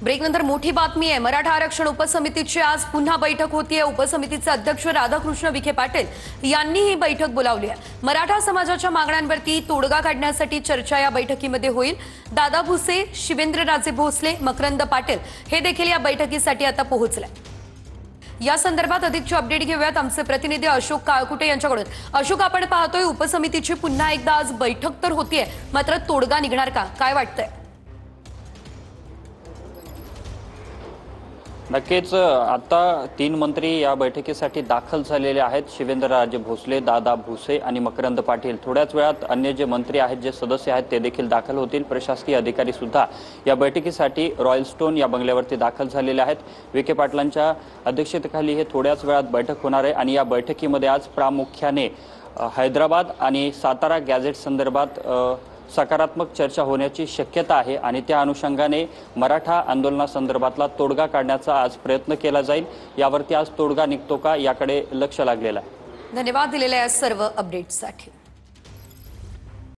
ब्रेकनंतर मोठी बातमी आहे। मराठा आरक्षण उपसमितीची आज पुन्हा बैठक होतीये। उपसमितीचे अध्यक्ष राधाकृष्ण विखे पाटील यांनी ही बैठक बोलावली आहे। मराठा समाजाच्या मागण्यांवरती तोडगा काढण्यासाठी चर्चा या बैठकीमध्ये होईल। दादा भुसे, शिवेंद्रराजे भोसले, मकरंद पाटील हे देखील या बैठकीसाठी आता पोहोचले। या संदर्भात अधिकची अपडेट घेऊयात आमचे प्रतिनिधी अशोक काळकुटे यांच्याकडून। अशोक, आपण पाहतोय उपसमितीची पुन्हा एकदा आज बैठक तर होतीये, मात्र तोडगा निघणार का, काय वाटतंय? नक्कीच आता 3 मंत्री या बैठकीसाठी दाखल झालेले आहेत। शिवेंद्रराजे भोसले, दादा भुसे आणि मकरंद पाटील। थोड्याच वेळात अन्य जे मंत्री आहेत, जे सदस्य आहेत ते देखील दाखल होतील। प्रशासकीय अधिकारी सुद्धा या बैठकीसाठी रॉयल स्टोन या बंगल्यावरती दाखल झालेले आहेत। विखे पाटलांच्या अध्यक्षतेखाली हे थोड्याच वेळात बैठक होणार आहे आणि या बैठकीमध्ये आज प्रामुख्याने हैदराबाद आणि सातारा गॅझेट संदर्भात सकारात्मक चर्चा होण्याची शक्यता आहे आणि त्या अनुषंगाने मराठा आंदोलनासंदर्भातला तोडगा काढण्याचा आज प्रयत्न केला जाईल। यावरती आज तोडगा निघतो का याकडे लक्ष लागलेलं आहे। धन्यवाद दिलेल्या सर्व अपडेट्ससाठी।